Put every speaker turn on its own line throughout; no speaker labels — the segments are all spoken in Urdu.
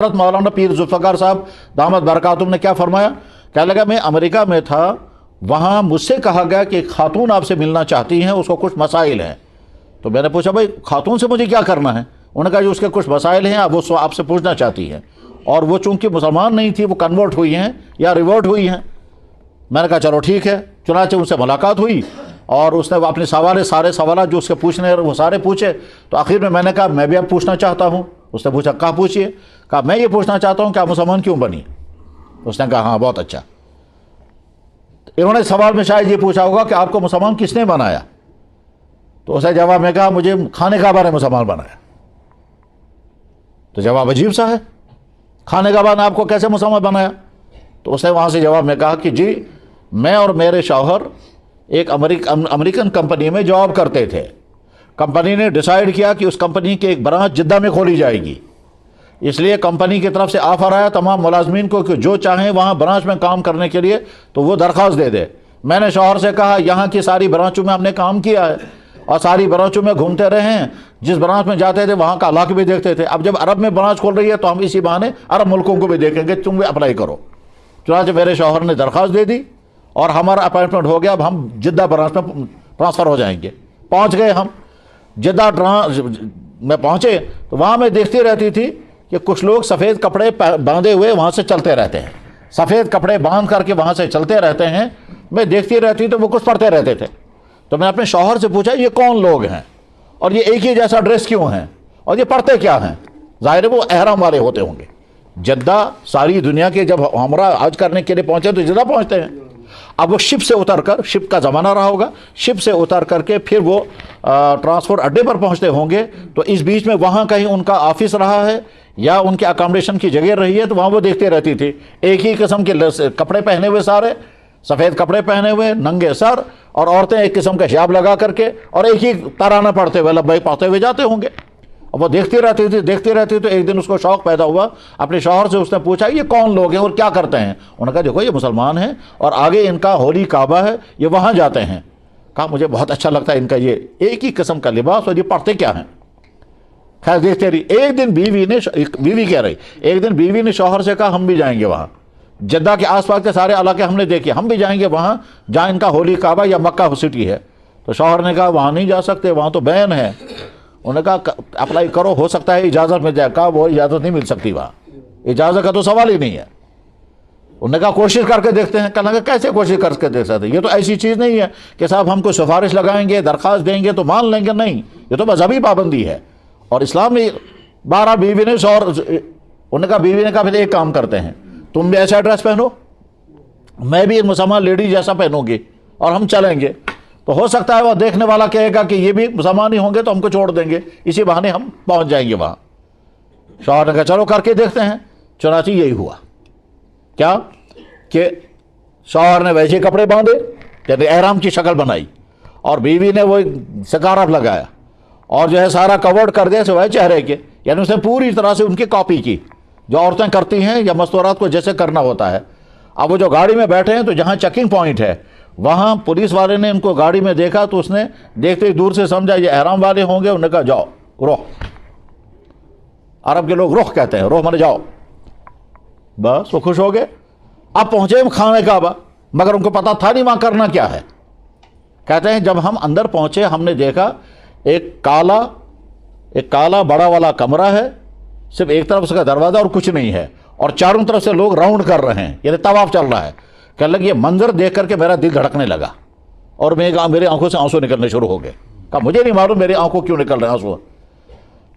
حضرت مولانا پیر ذوالفقار صاحب دامت برکاتہم نے کیا فرمایا؟ کہنے لگا میں امریکہ میں تھا، وہاں مجھ سے کہا گیا کہ ایک خاتون آپ سے ملنا چاہتی ہیں، اس کو کچھ مسائل ہیں۔ تو میں نے پوچھا بھائی خاتون سے مجھے کیا کرنا ہے؟ انہوں نے کہا جو اس کے کچھ مسائل ہیں اب وہ آپ سے پوچھنا چاہتی ہیں، اور وہ چونکہ مسلمان نہیں تھی، وہ کنورٹ ہوئی ہیں یا ریورٹ ہوئی ہیں۔ میں نے کہا چلو ٹھیک ہے، چنانچہ ان سے ملاقات ہوئی اور اس نے اپنے سارے سوالات جو اس کے پوچھنے وہ سارے پوچھے۔ تو آخر میں نے کہا میں بھی اب پوچھنا چاہتا ہوں۔ اس نے پوچھا کہا پوچھئے؟ کہا میں یہ پوچھنا چاہتا ہوں کہ آپ مسلمان کیوں بنی؟ اس نے کہا ہاں بہت اچھا۔ انہوں نے سوال میں شاید یہ پوچھا ہوگا کہ آپ کو مسلمان کس نے بنایا؟ تو اس نے جواب میں کہا مجھے خانہ کعبہ نے مسلمان بنایا۔ تو جواب عجیب سا ہے، خانہ کعبہ نے آپ کو کیسے مسلمان بنایا؟ تو اس نے وہاں سے جواب میں کہا کہ جی میں اور میرے شوہر ایک امریکن کمپنی میں جاب کرتے تھے۔ کمپنی نے ڈیسائیڈ کیا کہ اس کمپنی کی ایک برانچ جدہ میں کھولی جائے گی، اس لیے کمپنی کی طرف سے آفر آیا تمام ملازمین کو کہ جو چاہیں وہاں برانچ میں کام کرنے کے لیے تو وہ درخواست دے دے۔ میں نے شوہر سے کہا یہاں کی ساری برانچوں میں ہم نے کام کیا ہے اور ساری برانچوں میں گھومتے رہے ہیں، جس برانچ میں جاتے تھے وہاں کا علاقہ بھی دیکھتے تھے، اب جب عرب میں برانچ کھول رہی ہے تو ہم اسی بہانے عرب ملکوں کو بھی دیکھیں گے، تم بھی اپلائی کرو۔ چنانچہ میرے شوہر نے درخواست دے دی اور ہمارا اپائنٹمنٹ ہو گیا، اب ہم جدہ برانچ میں ٹرانسفر ہو جائیں گے۔ پہنچ گئے ہم جدہ میں پہنچے تو وہاں میں دیکھتی رہتی تھی کہ کچھ لوگ سفید کپڑے باندھے ہوئے وہاں سے چلتے رہتے ہیں، سفید کپڑے باندھ کر کے وہاں سے چلتے رہتے ہیں۔ میں دیکھتی رہتی تو وہ کچھ پڑھتے رہتے تھے۔ تو میں اپنے شوہر سے پوچھا یہ کون لوگ ہیں اور یہ ایک ہی جیسا ڈریس کیوں ہیں اور یہ پڑھتے کیا ہیں؟ ظاہر ہے وہ احرام والے ہوتے ہوں گے۔ جدہ ساری دنیا کے جب ہمراہ حج کرنے کے لیے پہنچے تو جدہ پہنچتے ہیں۔ اب وہ شپ سے اتر کر، شپ کا زمانہ رہا ہوگا، شپ سے اتر کر کے پھر وہ ٹرانسپورٹ اڈے پر پہنچتے ہوں گے، تو اس بیچ میں وہاں کہیں ان کا آفس رہا ہے یا ان کے اکاموڈیشن کی جگہ رہی ہے، تو وہاں وہ دیکھتے رہتی تھی ایک ہی قسم کے کپڑے پہنے ہوئے، سارے سفید کپڑے پہنے ہوئے، ننگے سر، اور عورتیں ایک قسم کا حجاب لگا کر کے اور ایک ہی ترانہ پڑھتے ہوئے لبیک پڑھتے ہوئے جاتے ہوں گے۔ اور وہ دیکھتی رہتی تو ایک دن اس کو شوق پیدا ہوا، اپنے شوہر سے اس نے پوچھا یہ کون لوگ ہیں اور کیا کرتے ہیں؟ انہوں نے کہا دیکھو یہ مسلمان ہیں اور آگے ان کا ہولی کعبہ ہے، یہ وہاں جاتے ہیں۔ کہا مجھے بہت اچھا لگتا ہے ان کا یہ ایک ہی قسم کا لباس اور یہ پڑھتے کیا ہیں؟ خیر دیکھتے رہی۔ ایک دن بیوی نے شوہر سے کہا ہم بھی جائیں گے وہاں، جدہ کے آس پاس کے سارے علاقے ہم نے دیکھے، ہم بھی جائیں گے وہاں جہاں ان کا ہولی کعبہ یا مکہ سٹی ہے۔ تو شوہر نے کہا وہاں نہیں جا سکتے، وہاں تو بین ہے۔ انہوں نے کہا اپلائی کرو، ہو سکتا ہے اجازت مل جائے۔ کہا وہ اجازت نہیں مل سکتی، وہاں اجازت کا تو سوال ہی نہیں ہے۔ انہوں نے کہا کوشش کر کے دیکھتے ہیں۔ کہا کیسے کوشش کر کے دیکھ سکتے؟ یہ تو ایسی چیز نہیں ہے کہ صاحب ہم کو سفارش لگائیں گے، درخواست دیں گے تو مان لیں گے، نہیں، یہ تو مذہبی پابندی ہے۔ اور اسلام نے 12 بیوی نے انہوں نے کہا بیوی نے کہا پھر ایک کام کرتے ہیں، تم بھی ایسا ڈریس پہنو، میں بھی مسلمان لیڈی جیسا پہنوں گی اور ہم چلیں گے، تو ہو سکتا ہے وہ دیکھنے والا کہے گا کہ یہ بھی مسلمان ہی ہوں گے تو ہم کو چھوڑ دیں گے، اسی بہانے ہم پہنچ جائیں گے وہاں۔ شوہر نے کہا چلو کر کے دیکھتے ہیں۔ چنانچہ یہی ہوا کیا کہ شوہر نے ویسے کپڑے باندھے، یعنی احرام کی شکل بنائی، اور بیوی نے وہ سکارف لگایا اور جو ہے سارا کورڈ کر دیا سوائے چہرے کے، یعنی اس نے پوری طرح سے ان کی کاپی کی جو عورتیں کرتی ہیں یا مستورات کو جیسے کرنا ہوتا ہے۔ اب وہ جو گاڑی میں بیٹھے ہیں تو جہاں چیکنگ پوائنٹ ہے وہاں پولیس والے نے ان کو گاڑی میں دیکھا تو اس نے دیکھتے ہی دور سے سمجھا یہ احرام والے ہوں گے۔ انہوں نے کہا جاؤ روح، عرب کے لوگ روح کہتے ہیں، روح مانے جاؤ۔ بس وہ خوش ہو گئے۔ اب پہنچے ہم خانہ کعبہ، مگر ان کو پتا تھا نہیں وہاں کرنا کیا ہے۔ کہتے ہیں جب ہم اندر پہنچے ہم نے دیکھا ایک کالا بڑا والا کمرہ ہے، صرف ایک طرف اس کا دروازہ اور کچھ نہیں ہے، اور چاروں طرف سے لوگ راؤنڈ کر رہے ہیں، یعنی طواف چل رہا ہے۔ کہنے لگے یہ منظر دیکھ کر کے میرا دل دھڑکنے لگا اور میری آنکھوں سے آنسو نکلنے شروع ہو گئے۔ کہا مجھے نہیں معلوم میری آنکھوں کیوں نکل رہے ہیں آنسو۔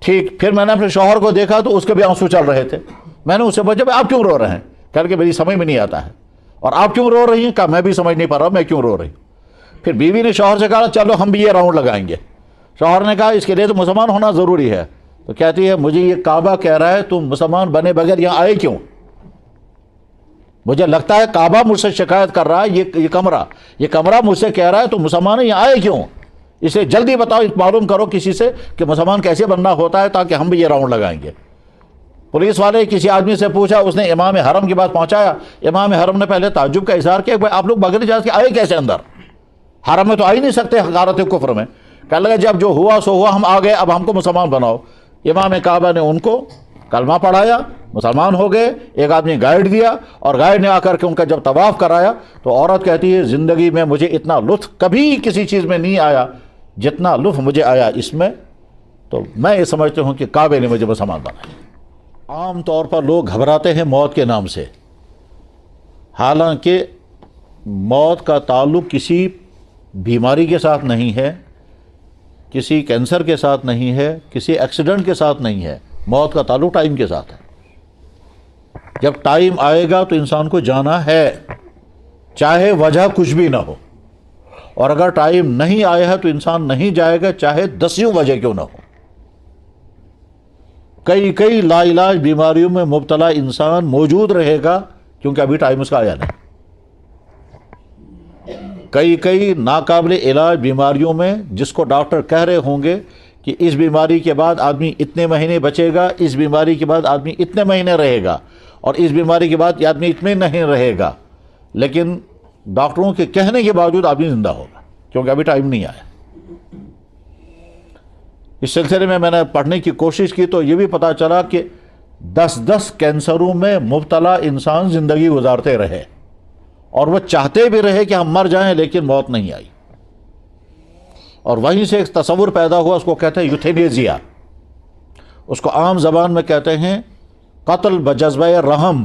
ٹھیک، پھر میں نے اپنے شوہر کو دیکھا تو اس کے بھی آنسو چل رہے تھے۔ میں نے اس سے پوچھا آپ کیوں رو رہے ہیں؟ کہنے لگے میری سمجھ میں نہیں آتا ہے۔ اور آپ کیوں رو رہی ہیں؟ کہا میں بھی سمجھ نہیں پا رہا میں کیوں رو رہی ہوں۔ پھر بیوی نے شوہر سے کہا چلو ہم بھی یہ راؤنڈ لگائیں گے۔ شوہر نے کہا اس کے لیے تو مسلمان ہونا ضروری ہے۔ تو کہتی ہے مجھے یہ کعبہ کہہ رہا ہے تم مسلمان بنے بغیر یہاں آئے کیوں؟ مجھے لگتا ہے کعبہ مجھ سے شکایت کر رہا ہے، یہ کمرہ مجھ سے کہہ رہا ہے تم مسلمان یہاں آئے کیوں؟ اسے جلدی بتاؤ، معلوم کرو کسی سے کہ مسلمان کیسے بننا ہوتا ہے تاکہ ہم بھی یہ راؤنڈ لگائیں گے۔ پولیس والے کسی آدمی سے پوچھا، اس نے امام حرم کی بات پہنچایا۔ امام حرم نے پہلے تعجب کا اظہار کیا کہ آپ لوگ بغیر اجازت کے آئے کیسے اندر؟ حرم میں تو آ ہی نہیں سکتے حقارت کفر میں۔ کہنے لگا جب جو ہوا سو ہوا، ہم آ گئے، اب ہم کو مسلمان بناؤ۔ امام کعبہ نے ان کو کلمہ پڑھایا، مسلمان ہو گئے، ایک آدمی گائیڈ دیا، اور گائیڈ نے آ کر کے ان کا جب طواف کرایا تو عورت کہتی ہے زندگی میں مجھے اتنا لطف کبھی کسی چیز میں نہیں آیا جتنا لطف مجھے آیا اس میں، تو میں یہ سمجھتی ہوں کہ کعبے نے مجھے مسلمان بنایا۔ عام طور پر لوگ گھبراتے ہیں موت کے نام سے، حالانکہ موت کا تعلق کسی بیماری کے ساتھ نہیں ہے، کسی کینسر کے ساتھ نہیں ہے، کسی ایکسیڈنٹ کے ساتھ نہیں ہے، موت کا تعلق ٹائم کے ساتھ ہے۔ جب ٹائم آئے گا تو انسان کو جانا ہے، چاہے وجہ کچھ بھی نہ ہو، اور اگر ٹائم نہیں آیا ہے تو انسان نہیں جائے گا چاہے 10 وجہ کیوں نہ ہو۔ کئی لا علاج بیماریوں میں مبتلا انسان موجود رہے گا کیونکہ ابھی ٹائم اس کا آیا نہیں۔ کئی ناقابل علاج بیماریوں میں جس کو ڈاکٹر کہہ رہے ہوں گے کہ اس بیماری کے بعد آدمی اتنے مہینے بچے گا، اس بیماری کے بعد آدمی اتنے مہینے رہے گا، اور اس بیماری کے بعد یہ آدمی اتنے نہیں رہے گا، لیکن ڈاکٹروں کے کہنے کے باوجود آدمی زندہ ہوگا کیونکہ ابھی ٹائم نہیں آیا۔ اس سلسلے میں نے پڑھنے کی کوشش کی تو یہ بھی پتہ چلا کہ 10 کینسروں میں مبتلا انسان زندگی گزارتے رہے، اور وہ چاہتے بھی رہے کہ ہم مر جائیں لیکن موت نہیں آئی، اور وہیں سے ایک تصور پیدا ہوا، اس کو کہتے ہیں یوتھینیزیا، اس کو عام زبان میں کہتے ہیں قتل بجذبہ رحم،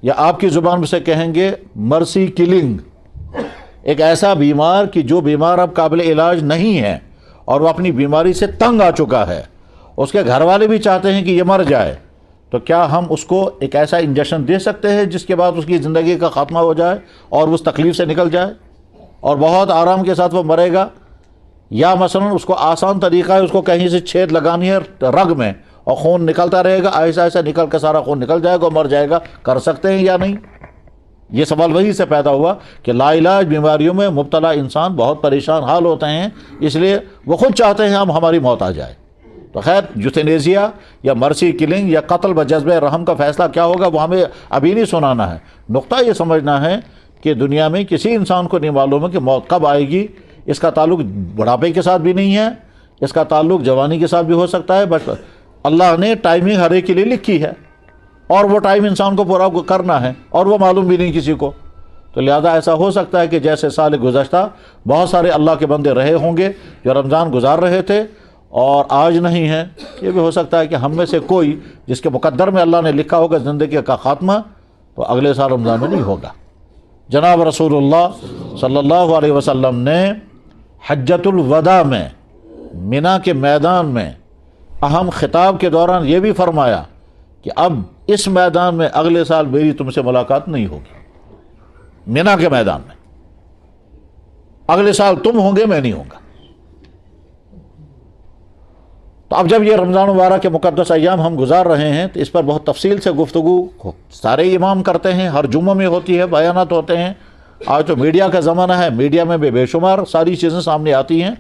یا آپ کی زبان میں سے کہیں گے مرسی کلنگ۔ ایک ایسا بیمار کہ جو بیمار اب قابل علاج نہیں ہے اور وہ اپنی بیماری سے تنگ آ چکا ہے، اس کے گھر والے بھی چاہتے ہیں کہ یہ مر جائے، تو کیا ہم اس کو ایک ایسا انجیکشن دے سکتے ہیں جس کے بعد اس کی زندگی کا خاتمہ ہو جائے اور اس تکلیف سے نکل جائے اور بہت آرام کے ساتھ وہ مرے گا؟ یا مثلا اس کو آسان طریقہ ہے، اس کو کہیں سے چھید لگانی ہے رگ میں اور خون نکلتا رہے گا، ایسا ایسا نکل کے سارا خون نکل جائے گا اور مر جائے گا، کر سکتے ہیں یا نہیں؟ یہ سوال وہی سے پیدا ہوا کہ لا علاج بیماریوں میں مبتلا انسان بہت پریشان حال ہوتے ہیں، اس لیے وہ خود چاہتے ہیں ہماری موت آ جائے۔ تو خیر یوتھینیزیا یا مرسی کلنگ یا قتل بجذبہ رحم کا فیصلہ کیا ہوگا وہ ہمیں ابھی نہیں سنانا ہے، نقطہ یہ سمجھنا ہے کہ دنیا میں کسی انسان کو نہیں معلوم ہے کہ موت کب آئے گی۔ اس کا تعلق بڑھاپے کے ساتھ بھی نہیں ہے، اس کا تعلق جوانی کے ساتھ بھی ہو سکتا ہے، بس اللہ نے ٹائمنگ ہر ایک کے لیے لکھی ہے، اور وہ ٹائم انسان کو پورا کرنا ہے، اور وہ معلوم بھی نہیں کسی کو۔ تو لہذا ایسا ہو سکتا ہے کہ جیسے سال گزشتہ بہت سارے اللہ کے بندے رہے ہوں گے جو رمضان گزار رہے تھے اور آج نہیں ہیں، یہ بھی ہو سکتا ہے کہ ہم میں سے کوئی جس کے مقدر میں اللہ نے لکھا ہوگا زندگی کا خاتمہ تو اگلے سال رمضان میں نہیں ہوگا۔ جناب رسول اللہ صلی اللہ علیہ وسلم نے حجۃ الوداع میں منا کے میدان میں اہم خطاب کے دوران یہ بھی فرمایا کہ اب اس میدان میں اگلے سال میری تم سے ملاقات نہیں ہوگی، منا کے میدان میں اگلے سال تم ہوں گے، میں نہیں ہوں گا۔ تو اب جب یہ رمضان مبارک کے مقدس ایام ہم گزار رہے ہیں تو اس پر بہت تفصیل سے گفتگو سارے امام کرتے ہیں، ہر جمعہ میں ہوتی ہے، بیانات ہوتے ہیں۔ آج تو میڈیا کا زمانہ ہے، میڈیا میں بے شمار ساری چیزیں سامنے آتی ہیں،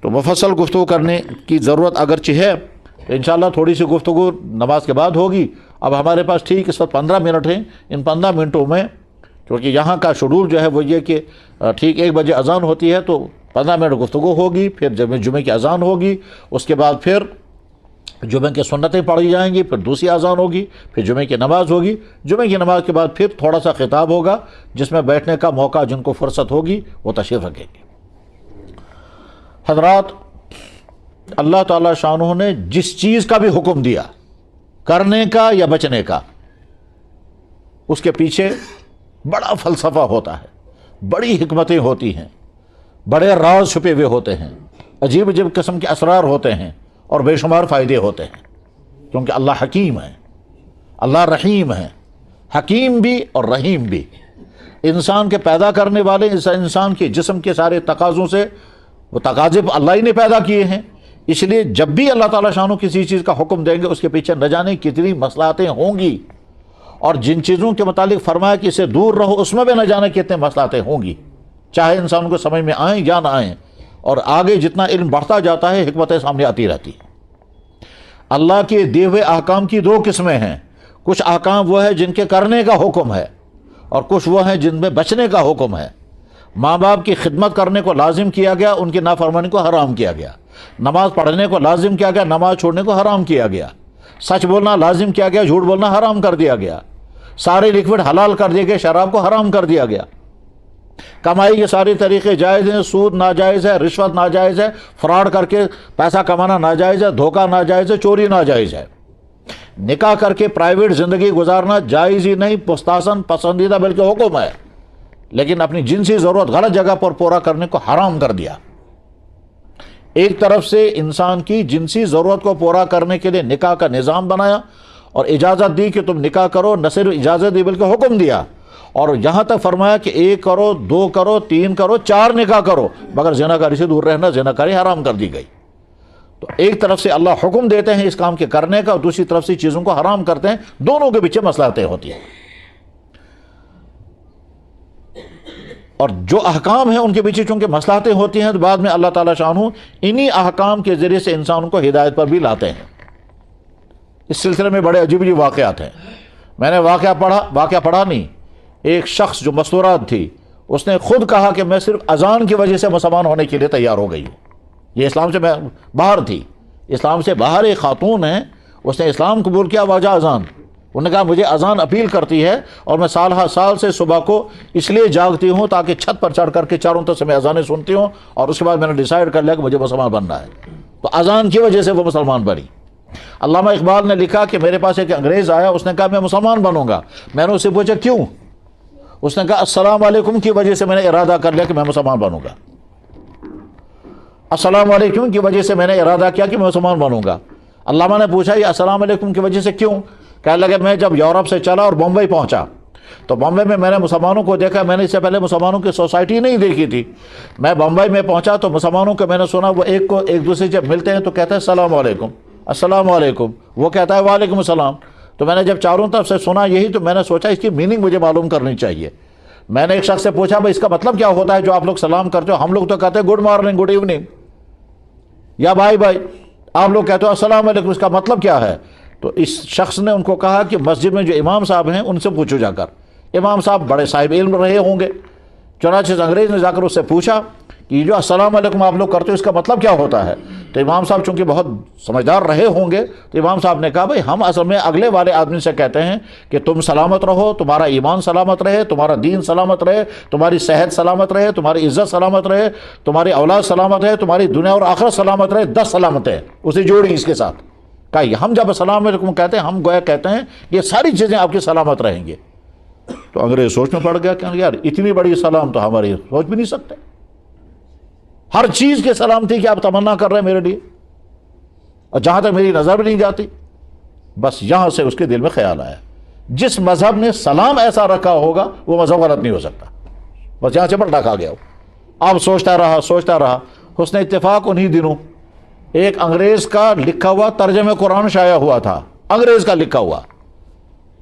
تو مفصل گفتگو کرنے کی ضرورت اگرچہ ہے، تو انشاءاللہ تھوڑی سی گفتگو نماز کے بعد ہوگی۔ اب ہمارے پاس ٹھیک اس وقت 15 منٹ ہیں، ان 15 منٹوں میں کیونکہ یہاں کا شیڈول جو ہے وہ یہ کہ ٹھیک 1 بجے اذان ہوتی ہے تو 15 منٹ گفتگو ہوگی، پھر جمعے کی اذان ہوگی، اس کے بعد پھر جمعے کی سنتیں پڑھی جائیں گی، پھر دوسری اذان ہوگی، پھر جمعے کی نماز ہوگی، جمعے کی نماز کے بعد پھر تھوڑا سا خطاب ہوگا جس میں بیٹھنے کا موقع جن کو فرصت ہوگی وہ تشریف رکھیں گے۔ حضرات، اللہ تعالیٰ شانہ نے جس چیز کا بھی حکم دیا کرنے کا یا بچنے کا، اس کے پیچھے بڑا فلسفہ ہوتا ہے، بڑی حکمتیں ہوتی ہیں، بڑے راز چھپے ہوئے ہوتے ہیں، عجیب عجیب قسم کے اسرار ہوتے ہیں اور بے شمار فائدے ہوتے ہیں، کیونکہ اللہ حکیم ہے، اللہ رحیم ہے، حکیم بھی اور رحیم بھی۔ انسان کے پیدا کرنے والے انسان کے جسم کے سارے تقاضوں سے وہ تقاضے اللہ ہی نے پیدا کیے ہیں، اس لیے جب بھی اللہ تعالیٰ شانو کسی چیز کا حکم دیں گے اس کے پیچھے نہ جانے کتنی مصلحتیں ہوں گی، اور جن چیزوں کے متعلق فرمایا کہ اسے دور رہو اس میں بھی نہ جانے کتنے مصلحتیں ہوں گی، چاہے انسان کو سمجھ میں آئیں یا نہ آئیں، اور آگے جتنا علم بڑھتا جاتا ہے حکمتیں سامنے آتی رہتی ہیں۔ اللہ کے دیے ہوئے احکام کی 2 قسمیں ہیں، کچھ احکام وہ ہے جن کے کرنے کا حکم ہے اور کچھ وہ ہیں جن میں بچنے کا حکم ہے۔ ماں باپ کی خدمت کرنے کو لازم کیا گیا، ان کی نافرمانی کو حرام کیا گیا۔ نماز پڑھنے کو لازم کیا گیا، نماز چھوڑنے کو حرام کیا گیا۔ سچ بولنا لازم کیا گیا، جھوٹ بولنا حرام کر دیا گیا، سارے لکوڈ حلال کر دیے گئے، شراب کو حرام کر دیا گیا، کمائی کے سارے طریقے جائز ہیں، سود ناجائز ہے، رشوت ناجائز ہے، فراڈ کر کے پیسہ کمانا ناجائز ہے، دھوکہ ناجائز ہے، چوری ناجائز ہے، نکاح کر کے پرائیویٹ زندگی گزارنا جائز ہی نہیں، مستحسن پسندیدہ بلکہ حکم ہے، لیکن اپنی جنسی ضرورت غلط جگہ پر پورا کرنے کو حرام کر دیا۔ ایک طرف سے انسان کی جنسی ضرورت کو پورا کرنے کے لیے نکاح کا نظام بنایا اور اجازت دی کہ تم نکاح کرو، نہ صرف اجازت دی بلکہ حکم دیا، اور یہاں تک فرمایا کہ 1 کرو، 2 کرو، 3 کرو، 4 نکاح کرو، مگر زناکاری سے دور رہنا، زناکاری حرام کر دی گئی۔ تو ایک طرف سے اللہ حکم دیتے ہیں اس کام کے کرنے کا، اور دوسری طرف سے چیزوں کو حرام کرتے ہیں، دونوں کے پیچھے مصلحتیں ہوتی ہیں، اور جو احکام ہیں ان کے پیچھے چونکہ مصلحتیں ہوتی ہیں تو بعد میں اللہ تعالیٰ شانہ انہی احکام کے ذریعے سے انسان کو ہدایت پر بھی لاتے ہیں۔ اس سلسلے میں بڑے عجیب عجیب واقعات ہیں۔ میں نے واقعہ پڑھا نہیں، ایک شخص جو مستورات تھی، اس نے خود کہا کہ میں صرف اذان کی وجہ سے مسلمان ہونے کے لیے تیار ہو گئی ہوں۔ یہ اسلام سے باہر تھی، اسلام سے باہر ایک خاتون ہے، اس نے اسلام قبول کیا وجہ اذان۔ انہوں نے کہا مجھے اذان اپیل کرتی ہے اور میں سال ہر سال سے صبح کو اس لیے جاگتی ہوں تاکہ چھت پر چڑھ کر کے چاروں طرف سے میں اذانیں سنتی ہوں، اور اس کے بعد میں نے ڈیسائیڈ کر لیا کہ مجھے مسلمان بننا ہے۔ تو اذان کی وجہ سے وہ مسلمان بنی۔ علامہ اقبال نے لکھا کہ میرے پاس ایک انگریز آیا، اس نے کہا میں مسلمان بنوں گا۔ میں نے اس سے پوچھا کیوں؟ اس نے کہا السلام علیکم کی وجہ سے میں نے ارادہ کر لیا کہ میں مسلمان بنوں گا۔ السلام علیکم کی وجہ سے میں نے ارادہ کیا کہ میں مسلمان بنوں گا۔ علامہ نے پوچھا یہ السلام علیکم کی وجہ سے کیوں؟ کہنے لگے میں جب یورپ سے چلا اور بمبئی پہنچا تو بمبئی میں نے مسلمانوں کو دیکھا، میں نے اس سے پہلے مسلمانوں کی سوسائٹی نہیں دیکھی تھی۔ میں بمبئی میں پہنچا تو مسلمانوں کو میں نے سنا وہ ایک دوسرے جب ملتے ہیں تو کہتے ہیں السلام علیکم، السلام علیکم، وہ کہتا ہے وعلیکم السلام۔ تو میں نے جب چاروں طرف سے سنا یہی تو میں نے سوچا اس کی میننگ مجھے معلوم کرنی چاہیے۔ میں نے ایک شخص سے پوچھا بھائی اس کا مطلب کیا ہوتا ہے جو آپ لوگ سلام کرتے ہو؟ ہم لوگ تو کہتے ہیں گڈ مارننگ، گڈ ایوننگ، یا بھائی آپ لوگ کہتے ہو السلام علیکم، اس کا مطلب کیا ہے؟ تو اس شخص نے ان کو کہا کہ مسجد میں جو امام صاحب ہیں ان سے پوچھو جا کر، امام صاحب بڑے صاحب علم رہے ہوں گے۔ چنانچہ انگریز نے جا کر اس سے پوچھا کہ یہ جو السلام علیکم آپ لوگ کرتے ہو اس کا مطلب کیا ہوتا ہے؟ تو امام صاحب چونکہ بہت سمجھدار رہے ہوں گے تو امام صاحب نے کہا بھائی ہم اصل میں اگلے والے آدمی سے کہتے ہیں کہ تم سلامت رہو، تمہارا ایمان سلامت رہے، تمہارا دین سلامت رہے، تمہاری صحت سلامت رہے، تمہاری عزت سلامت رہے، تمہاری اولاد سلامت رہے، تمہاری دنیا اور آخرت سلامت رہے، 10 سلامتیں اسے جوڑی اس کے ساتھ۔ کہا ہم جب السلام علیکم کہتے ہیں ہم گویا کہتے ہیں یہ ساری چیزیں آپ کی سلامت رہیں گے۔ تو انگریز سوچ میں پڑ گیا کہ یار اتنی بڑی سلام تو ہماری سوچ بھی نہیں سکتے، ہر چیز کے سلامتی کی آپ تمنا کر رہے ہیں میرے لیے، اور جہاں تک میری نظر بھی نہیں جاتی۔ بس یہاں سے اس کے دل میں خیال آیا جس مذہب نے سلام ایسا رکھا ہوگا وہ مذہب غلط نہیں ہو سکتا، بس یہاں سے پلٹا کھا گیا۔ اب سوچتا رہا، حسن اتفاق انہی دنوں ایک انگریز کا لکھا ہوا ترجمہ قرآن شائع ہوا تھا، انگریز کا لکھا ہوا،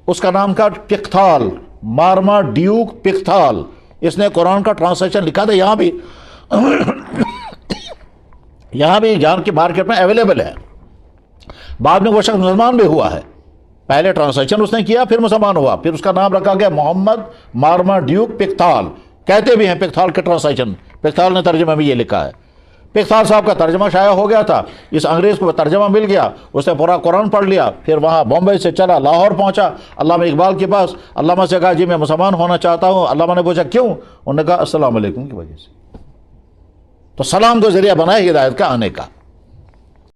اس کا نام تھا پکتھال، مارما ڈیوک پکتھال۔ اس نے قرآن کا ٹرانسلیشن لکھا تھا، یہاں بھی جان کی مارکیٹ میں اویلیبل ہے۔ بعد میں وہ شخص مسلمان بھی ہوا ہے، پہلے ٹرانسلیشن اس نے کیا پھر مسلمان ہوا، پھر اس کا نام رکھا گیا محمد مارما ڈیوک پکتھال، کہتے بھی ہیں پکتھال کے ٹرانسلیشن، پکتھال نے ترجمہ میں یہ لکھا ہے۔ پکتھال صاحب کا ترجمہ شائع ہو گیا تھا، اس انگریز کو ترجمہ مل گیا، اس نے پورا قرآن پڑھ لیا، پھر وہاں بمبئی سے چلا لاہور پہنچا علامہ اقبال کے پاس، علامہ سے کہا جی میں مسلمان ہونا چاہتا ہوں۔ علامہ نے پوچھا کیوں؟ انہوں نے کہا السلام علیکم کی وجہ سے۔ تو سلام کو ذریعہ بنایا ہدایت کا آنے کا۔